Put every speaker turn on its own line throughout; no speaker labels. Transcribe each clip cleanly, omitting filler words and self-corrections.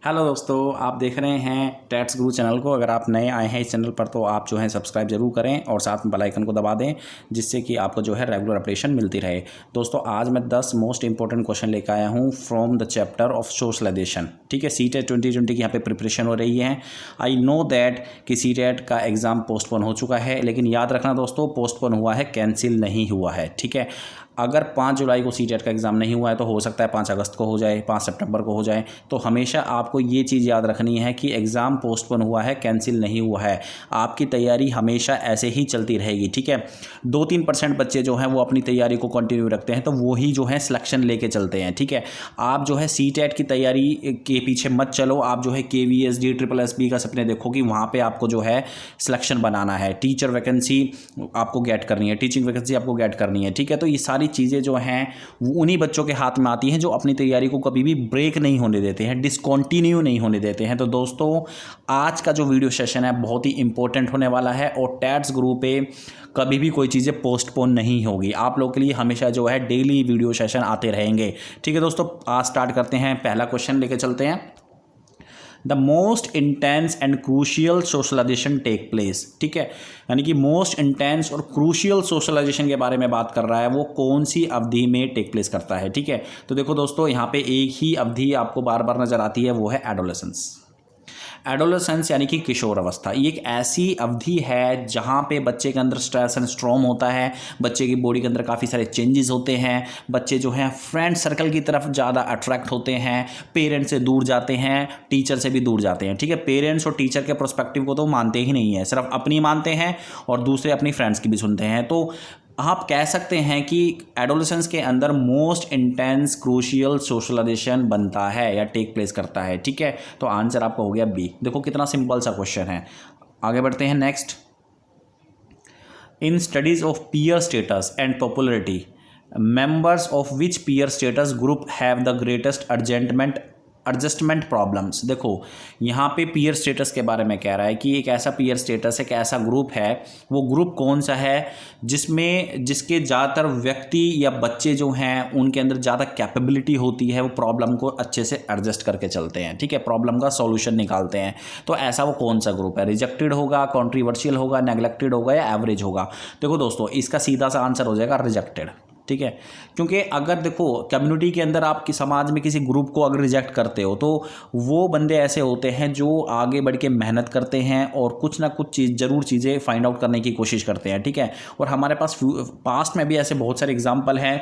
Hello दोस्तों, आप देख रहे हैं टैट्स गुरु चैनल को। अगर आप नए आए हैं इस चैनल पर तो आप जो है सब्सक्राइब जरूर करें और साथ में बेल आइकन को दबा दें, जिससे कि आपको जो है रेगुलर अपडेशन मिलती रहे। दोस्तों, आज मैं 10 मोस्ट इंपॉर्टेंट क्वेश्चन लेकर आया हूं from the chapter of socialization. ठीक है, सीटेट 2020 की यहाँ पे प्रिपरेशन हो रही है। आई नो दैट कि सीटेट का एग्ज़ाम पोस्टपोन हो चुका है, लेकिन याद रखना दोस्तों, पोस्टपोन हुआ है, कैंसिल नहीं हुआ है। ठीक है, अगर 5 जुलाई को सीटेट का एग्ज़ाम नहीं हुआ है तो हो सकता है 5 अगस्त को हो जाए, 5 सितंबर को हो जाए। तो हमेशा आपको ये चीज़ याद रखनी है कि एग्ज़ाम पोस्टपोन हुआ है, कैंसिल नहीं हुआ है। आपकी तैयारी हमेशा ऐसे ही चलती रहेगी। ठीक है, 2-3% बच्चे जो हैं वो अपनी तैयारी को कंटिन्यू रखते हैं, तो वही जो है सिलेक्शन लेके चलते हैं। ठीक है, आप जो है सीटेट की तैयारी के पीछे मत चलो। आप जो है KVSD SSSB का सपने देखो कि वहाँ पर आपको जो है सिलेक्शन बनाना है, टीचर वैकेंसी आपको गेट करनी है, टीचिंग वैकेंसी आपको गेट करनी है। ठीक है, तो ये सारी चीज़ें जो हैं वो उन्हीं बच्चों के हाथ में आती हैं जो अपनी तैयारी को कभी भी ब्रेक नहीं होने देते हैं, डिसकंटिन्यू नहीं होने देते हैं। तो दोस्तों, आज का जो वीडियो सेशन है बहुत ही इंपॉर्टेंट होने वाला है और टैट्स ग्रुप पे कभी भी कोई चीज़ें पोस्टपोन नहीं होगी। आप लोगों के लिए हमेशा जो है डेली वीडियो सेशन आते रहेंगे। ठीक है दोस्तों, आज स्टार्ट करते हैं। पहला क्वेश्चन लेके चलते हैं। The most intense and crucial socialization take place. ठीक है, यानी कि मोस्ट इंटेंस और क्रूशियल सोशलाइजेशन के बारे में बात कर रहा है, वो कौन सी अवधि में टेक प्लेस करता है। ठीक है, तो देखो दोस्तों, यहाँ पे एक ही अवधि आपको बार बार नजर आती है, वो है एडोलेसेंस। एडोलेसेंस यानी कि किशोर अवस्था। ये एक ऐसी अवधि है जहाँ पे बच्चे के अंदर स्ट्रेस एंड स्ट्रॉम होता है, बच्चे की बॉडी के अंदर काफ़ी सारे चेंजेस होते हैं, बच्चे जो हैं फ्रेंड सर्कल की तरफ ज़्यादा अट्रैक्ट होते हैं, पेरेंट्स से दूर जाते हैं, टीचर से भी दूर जाते हैं। ठीक है, पेरेंट्स और टीचर के पर्सपेक्टिव को तो मानते ही नहीं है, सिर्फ अपनी मानते हैं और दूसरे अपनी फ्रेंड्स की भी सुनते हैं। तो आप कह सकते हैं कि एडोलेसेंस के अंदर मोस्ट इंटेंस क्रूशियल सोशलाइजेशन बनता है या टेक प्लेस करता है। ठीक है, तो आंसर आपका हो गया बी। देखो कितना सिंपल सा क्वेश्चन है। आगे बढ़ते हैं next. In studies of peer status and popularity, members of which peer status group have the greatest adjustment problems. देखो यहाँ पे पीयर स्टेटस के बारे में कह रहा है कि एक ऐसा पीयर स्टेटस है, एक ऐसा ग्रुप है। वो ग्रुप कौन सा है जिसके ज़्यादातर व्यक्ति या बच्चे जो हैं उनके अंदर ज़्यादा कैपेबिलिटी होती है, वो प्रॉब्लम को अच्छे से एडजस्ट करके चलते हैं। ठीक है, प्रॉब्लम का सॉल्यूशन निकालते हैं। तो ऐसा वो कौन सा ग्रुप है? रिजेक्टेड होगा, कॉन्ट्रीवर्शियल होगा, नेग्लेक्टेड होगा या एवरेज होगा? देखो दोस्तों, इसका सीधा सा आंसर हो जाएगा रिजेक्टेड। ठीक है, क्योंकि अगर देखो कम्युनिटी के अंदर आप समाज में किसी ग्रुप को अगर रिजेक्ट करते हो तो वो बंदे ऐसे होते हैं जो आगे बढ़ के मेहनत करते हैं और कुछ ना कुछ चीज़ें फाइंड आउट करने की कोशिश करते हैं। ठीक है, और हमारे पास पास्ट में भी ऐसे बहुत सारे एग्जाम्पल हैं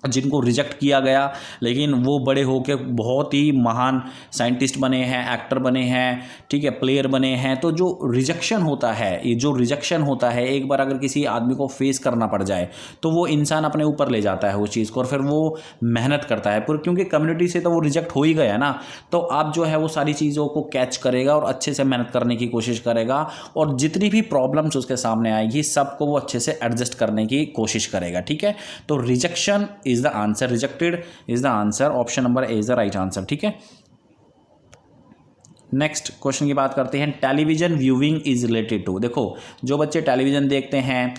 जिनको रिजेक्ट किया गया, लेकिन वो बड़े होकर बहुत ही महान साइंटिस्ट बने हैं, एक्टर बने हैं, ठीक है, प्लेयर बने हैं। तो जो रिजेक्शन होता है, ये जो रिजेक्शन होता है, एक बार अगर किसी आदमी को फेस करना पड़ जाए तो वो इंसान अपने ऊपर ले जाता है उस चीज़ को और फिर वो मेहनत करता है पर क्योंकि कम्युनिटी से तो वो रिजेक्ट हो ही गया ना। तो आप जो है वो सारी चीज़ों को कैच करेगा और अच्छे से मेहनत करने की कोशिश करेगा और जितनी भी प्रॉब्लम्स उसके सामने आएगी सबको वो अच्छे से एडजस्ट करने की कोशिश करेगा। ठीक है, तो rejection is the answer, rejected is the answer, option number A is the right answer। ठीक है, नेक्स्ट क्वेश्चन की बात करते हैं। Television viewing is related to. देखो, जो बच्चे टेलीविज़न देखते हैं,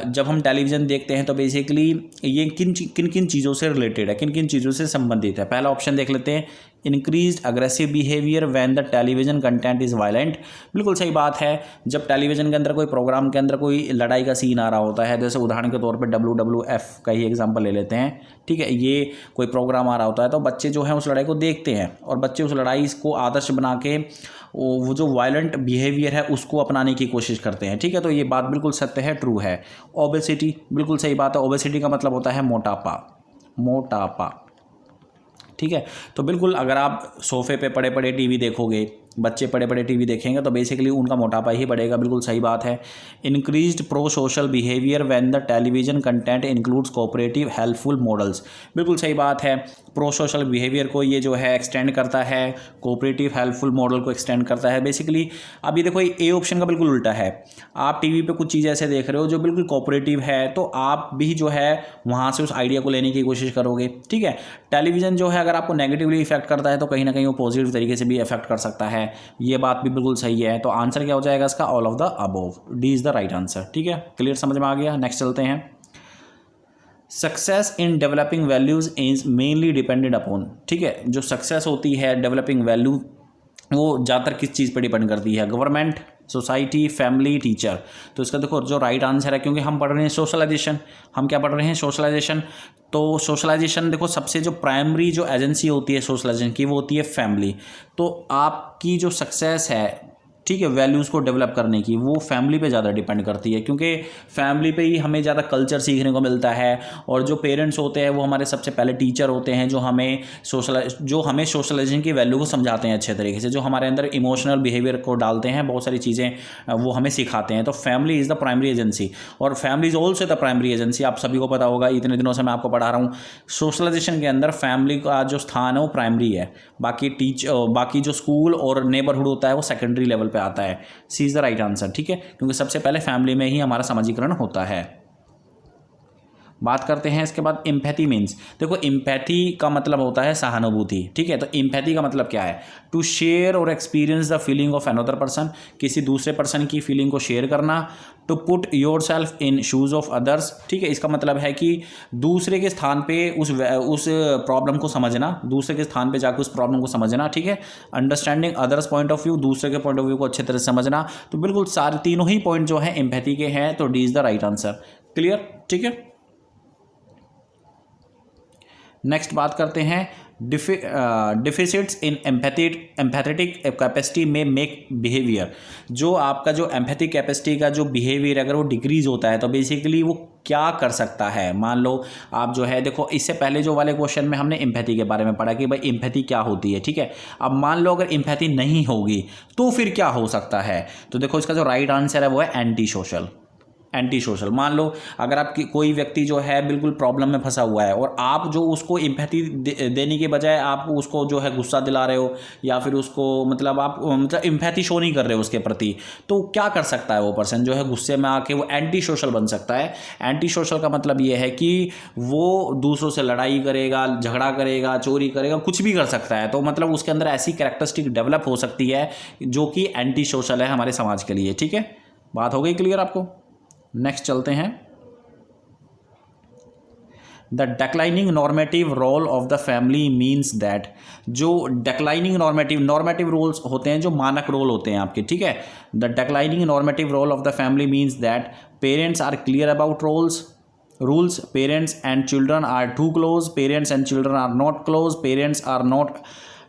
जब हम टेलीविज़न देखते हैं तो बेसिकली ये किन किन चीज़ों से रिलेटेड है, किन किन चीज़ों से संबंधित है। पहला ऑप्शन देख लेते हैं, increased aggressive behaviour when the television content is violent. बिल्कुल सही बात है। जब टेलीविज़न के अंदर कोई प्रोग्राम के अंदर कोई लड़ाई का सीन आ रहा होता है, जैसे उदाहरण के तौर पे WWF का ही एग्जांपल ले लेते हैं। ठीक है, ये कोई प्रोग्राम आ रहा होता है तो बच्चे जो हैं उस लड़ाई को देखते हैं और बच्चे उस लड़ाई को आदर्श बना के वो जो वायलेंट बिहेवियर है उसको अपनाने की कोशिश करते हैं। ठीक है, तो ये बात बिल्कुल सत्य है, ट्रू है। ओबेसिटी, बिल्कुल सही बात है। ओबेसिटी का मतलब होता है मोटापा। ठीक है, तो बिल्कुल अगर आप सोफे पे पड़े पड़े टीवी देखोगे, बच्चे पड़े पड़े टीवी देखेंगे तो बेसिकली उनका मोटापा ही बढ़ेगा। बिल्कुल सही बात है। Increased pro social behaviour when the television content includes cooperative helpful models. बिल्कुल सही बात है। प्रो सोशल बिहेवियर को ये जो है एक्सटेंड करता है, कोऑपरेटिव हेल्पफुल मॉडल को एक्सटेंड करता है। बेसिकली अब ये देखो, ए ऑप्शन का बिल्कुल उल्टा है। आप टीवी पे कुछ चीज़ ऐसे देख रहे हो जो बिल्कुल कोऑपरेटिव है तो आप भी जो है वहाँ से उस आइडिया को लेने की कोशिश करोगे। ठीक है, टेलीविज़न जो है अगर आपको नेगेटिवली इफेक्ट करता है तो कहीं ना कहीं वो पॉजिटिव तरीके से भी इफेक्ट कर सकता है। ये बात भी बिल्कुल सही है। तो आंसर क्या हो जाएगा इसका? All of the above, D is the right answer. ठीक है, क्लियर, समझ में आ गया। नेक्स्ट चलते हैं। Success in developing values is mainly depended upon, ठीक है, जो सक्सेस होती है डेवलपिंग वैल्यू वो ज़्यादातर किस चीज़ पर डिपेंड करती है, गवर्नमेंट, सोसाइटी, फैमिली, टीचर। तो इसका देखो जो राइट आंसर है, क्योंकि हम पढ़ रहे हैं सोशलाइजेशन, हम क्या पढ़ रहे हैं, सोशलाइजेशन। तो सोशलाइजेशन देखो सबसे जो प्राइमरी जो एजेंसी होती है सोशलाइजेशन की वो होती है फैमिली। तो आपकी जो सक्सेस है, ठीक है, वैल्यूज़ को डेवलप करने की, वो फैमिली पे ज़्यादा डिपेंड करती है, क्योंकि फैमिली पे ही हमें ज़्यादा कल्चर सीखने को मिलता है। और जो पेरेंट्स होते हैं वो हमारे सबसे पहले टीचर होते हैं, जो हमें सोशलाइजेशन की वैल्यू को समझाते हैं अच्छे तरीके से, जो हमारे अंदर इमोशनल बिहेवियर को डालते हैं, बहुत सारी चीज़ें वो हमें सिखाते हैं। तो family is the primary agency, और family is also the primary agency. आप सभी को पता होगा, इतने दिनों से मैं आपको पढ़ा रहा हूँ, सोशलाइजेशन के अंदर फैमिली का जो स्थान है वो प्राइमरी है, बाकी जो स्कूल और नेबरहुड होता है वो सेकेंडरी लेवल आता है। सी इज द राइट आंसर, ठीक है, क्योंकि सबसे पहले फैमिली में ही हमारा समाजीकरण होता है। बात करते हैं इसके बाद एम्पैथी मीन्स, देखो एम्पैथी का मतलब होता है सहानुभूति, ठीक है। तो एम्पैथी का मतलब क्या है, टू शेयर और experience the feeling of another person, किसी दूसरे पर्सन की फीलिंग को शेयर करना। To put yourself in shoes of others, ठीक है, इसका मतलब है कि दूसरे के स्थान पे उस प्रॉब्लम को समझना, दूसरे के स्थान पे जाकर उस प्रॉब्लम को समझना, ठीक है। Understanding others point of view, दूसरे के पॉइंट ऑफ व्यू को अच्छे तरह से समझना। तो बिल्कुल सारे तीनों ही पॉइंट जो है एम्पैथी के हैं, तो D is the right answer. Clear, ठीक है। नेक्स्ट बात करते हैं डिफिसिट्स इन एम्पैथेटिक कैपेसिटी में मेक बिहेवियर, जो आपका जो एम्पैथिक कैपेसिटी का जो बिहेवियर अगर वो डिक्रीज होता है तो बेसिकली वो क्या कर सकता है। मान लो आप जो है, देखो इससे पहले जो वाले क्वेश्चन में हमने एम्पैथी के बारे में पढ़ा कि भाई एम्पैथी क्या होती है, ठीक है। अब मान लो अगर एम्पैथी नहीं होगी तो फिर क्या हो सकता है, तो देखो इसका जो राइट आंसर है वो है एंटी सोशल। एंटी सोशल, मान लो अगर आपकी कोई व्यक्ति जो है बिल्कुल प्रॉब्लम में फंसा हुआ है और आप जो उसको एम्पैथी देने के बजाय आप उसको जो है गुस्सा दिला रहे हो, या फिर उसको आप एम्पैथी शो नहीं कर रहे हो उसके प्रति, तो क्या कर सकता है वो पर्सन जो है गुस्से में आके वो एंटी सोशल बन सकता है। एंटी सोशल का मतलब ये है कि वो दूसरों से लड़ाई करेगा, झगड़ा करेगा, चोरी करेगा, कुछ भी कर सकता है। तो मतलब उसके अंदर ऐसी कैरेक्टरिस्टिक डेवलप हो सकती है जो कि एंटी सोशल है हमारे समाज के लिए, ठीक है। बात हो गई क्लियर आपको। नेक्स्ट चलते हैं, the declining normative role of the family means that, जो डेक्लाइनिंग नॉर्मेटिव रोल्स होते हैं, जो मानक रोल होते हैं आपके, ठीक है। The declining normative role of the family means that parents are clear about rules, parents and children are too close, parents and children are not close, parents are not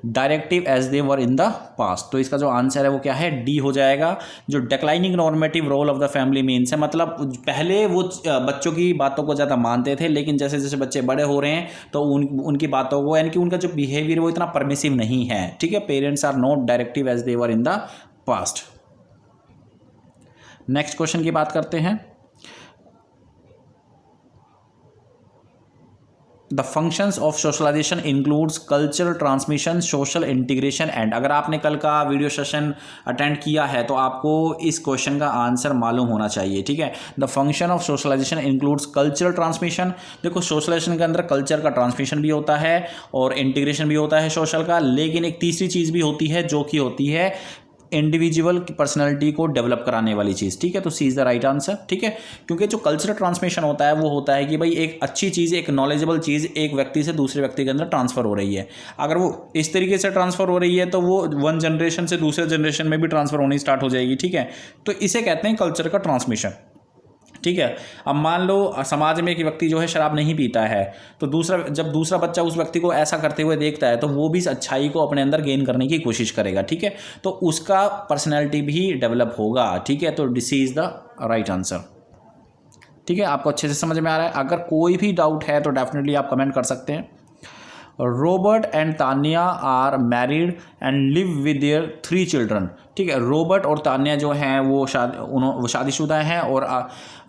directive as they were in the past. तो इसका जो answer है वो क्या है, D हो जाएगा। जो declining normative role of the family means है, मतलब पहले वो बच्चों की बातों को ज़्यादा मानते थे, लेकिन जैसे जैसे बच्चे बड़े हो रहे हैं तो उनकी बातों को, यानी कि उनका जो बिहेवियर वो इतना परमिसिव नहीं है, ठीक है। Parents are not directive as they were in the past. Next question की बात करते हैं, the functions of socialization includes cultural transmission, social integration and. अगर आपने कल का वीडियो सेशन अटेंड किया है तो आपको इस क्वेश्चन का आंसर मालूम होना चाहिए, ठीक है। The function of socialization includes cultural transmission, देखो सोशलाइजेशन के अंदर कल्चर का ट्रांसमिशन भी होता है और इंटीग्रेशन भी होता है सोशल का, लेकिन एक तीसरी चीज़ भी होती है जो कि होती है इंडिविजुअल की पर्सनैलिटी को डेवलप कराने वाली चीज़, ठीक है। तो सी इज़ द राइट आंसर, ठीक है। क्योंकि जो कल्चरल ट्रांसमिशन होता है वो होता है कि भाई एक अच्छी चीज़, एक नॉलेजेबल चीज़ एक व्यक्ति से दूसरे व्यक्ति के अंदर ट्रांसफ़र हो रही है। अगर वो इस तरीके से ट्रांसफ़र हो रही है तो वो वन जनरेशन से दूसरे जनरेशन में भी ट्रांसफ़र होनी स्टार्ट हो जाएगी, ठीक है। तो इसे कहते हैं कल्चर का ट्रांसमिशन, ठीक है। अब मान लो समाज में एक व्यक्ति जो है शराब नहीं पीता है, तो जब दूसरा बच्चा उस व्यक्ति को ऐसा करते हुए देखता है तो वो भी अच्छाई को अपने अंदर गेन करने की कोशिश करेगा, ठीक है। तो उसका पर्सनैलिटी भी डेवलप होगा, ठीक है। तो this is the right answer, ठीक है। आपको अच्छे से समझ में आ रहा है। अगर कोई भी डाउट है तो डेफिनेटली आप कमेंट कर सकते हैं। Robert and Tanya are married and live with their 3 children, ठीक है। रॉबर्ट और तान्या जो हैं वो शादीशुदा हैं और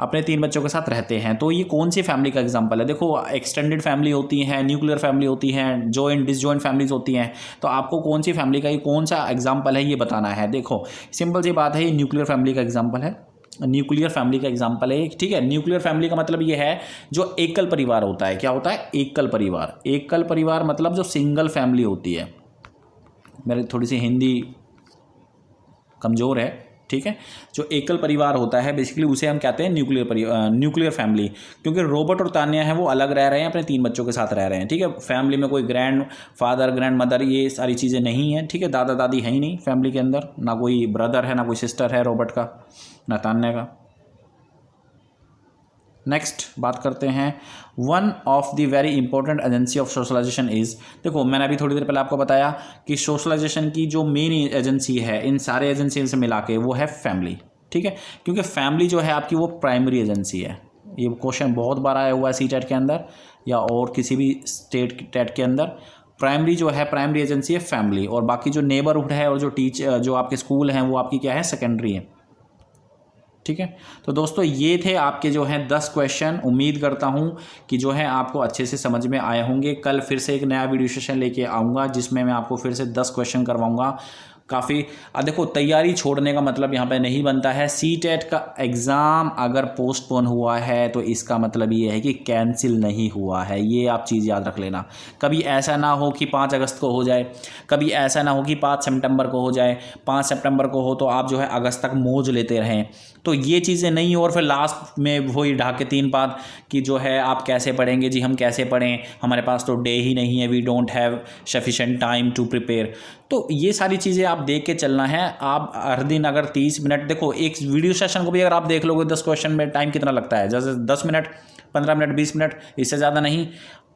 अपने 3 बच्चों के साथ रहते हैं। तो ये कौन सी फैमिली का एग्जांपल है, देखो एक्सटेंडेड फैमिली होती हैं, न्यूक्लियर फैमिली होती हैं, जॉइंट डिसजॉइंट फैमिलीज होती हैं। तो आपको कौन सी फैमिली का ये कौन सा एग्जाम्पल है ये बताना है। देखो सिंपल सी बात है, ये न्यूक्लियर फैमिली का एग्जाम्पल है, न्यूक्लियर फैमिली का एग्जांपल है, ठीक है। न्यूक्लियर फैमिली का मतलब ये है जो एकल परिवार होता है। क्या होता है, एकल परिवार। एकल परिवार मतलब जो सिंगल फैमिली होती है। मेरी थोड़ी सी हिंदी कमज़ोर है, ठीक है। जो एकल परिवार होता है बेसिकली उसे हम कहते हैं न्यूक्लियर फैमिली, क्योंकि रॉबर्ट और तान्या है वो अलग रह रहे हैं, अपने 3 बच्चों के साथ रह रहे हैं, ठीक है। फैमिली में कोई ग्रैंड फादर ग्रैंड मदर ये सारी चीज़ें नहीं हैं, ठीक है। दादा दादी है ही नहीं फैमिली के अंदर, ना कोई ब्रदर है ना कोई सिस्टर है रॉबर्ट का ना तान्या का। नेक्स्ट बात करते हैं, one of the very important agency of socialization is, देखो मैंने अभी थोड़ी देर पहले आपको बताया कि सोशलाइजेशन की जो मेन एजेंसी है इन सारे एजेंसी से मिला के वो है फैमिली, ठीक है। क्योंकि फैमिली जो है आपकी वो प्राइमरी एजेंसी है। ये क्वेश्चन बहुत बार आया हुआ है CTET के अंदर या और किसी भी स्टेट टेट के अंदर। प्राइमरी जो है प्राइमरी एजेंसी है फैमिली, और बाकी जो नेबरहुड है और जो आपके स्कूल हैं वो आपकी क्या है, सेकेंडरी है, ठीक है। तो दोस्तों ये थे आपके जो हैं 10 क्वेश्चन। उम्मीद करता हूं कि जो है आपको अच्छे से समझ में आए होंगे। कल फिर से एक नया वीडियो सेशन लेके आऊँगा जिसमें मैं आपको फिर से 10 क्वेश्चन करवाऊँगा। काफ़ी देखो तैयारी छोड़ने का मतलब यहाँ पे नहीं बनता है। CTET का एग्ज़ाम अगर पोस्टपोन हुआ है तो इसका मतलब ये है कि कैंसिल नहीं हुआ है, ये आप चीज़ याद रख लेना। कभी ऐसा ना हो कि 5 अगस्त को हो जाए, कभी ऐसा ना हो कि 5 सितंबर को हो जाए, 5 सितंबर को हो तो आप जो है अगस्त तक मौज लेते रहें, तो ये चीज़ें नहीं हो। और फिर लास्ट में वही ढाके 3 बात कि जो है आप कैसे पढ़ेंगे जी, हम कैसे पढ़ें, हमारे पास तो डे ही नहीं है, we don't have sufficient time to prepare. तो ये सारी चीज़ें आप देख के चलना है। आप हर दिन अगर 30 मिनट, देखो एक वीडियो सेशन को भी अगर आप देख लोगे 10 क्वेश्चन में टाइम कितना लगता है, जैसे 10 मिनट 15 मिनट 20 मिनट, इससे ज़्यादा नहीं।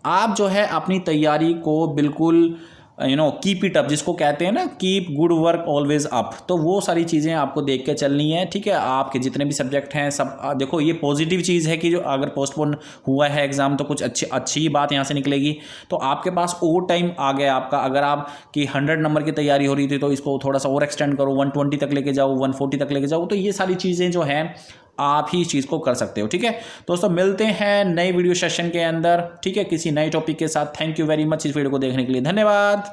आप जो है अपनी तैयारी को बिल्कुल कीप इट अप, जिसको कहते हैं ना keep good work always up, तो वो सारी चीज़ें आपको देख के चलनी है, ठीक है। आपके जितने भी सब्जेक्ट हैं सब देखो, ये पॉजिटिव चीज़ है कि जो अगर पोस्टपोन हुआ है एग्ज़ाम तो कुछ अच्छी बात यहाँ से निकलेगी। तो आपके पास और टाइम आ गया आपका। अगर आप की 100 नंबर की तैयारी हो रही थी तो इसको थोड़ा सा और एक्सटेंड करो, 120 तक लेके जाओ, 140 तक लेके जाओ। तो ये सारी चीज़ें जो हैं आप ही इस चीज़ को कर सकते हो, ठीक है। दोस्तों मिलते हैं नए वीडियो सेशन के अंदर, ठीक है, किसी नए टॉपिक के साथ। थैंक यू वेरी मच इस वीडियो को देखने के लिए, धन्यवाद।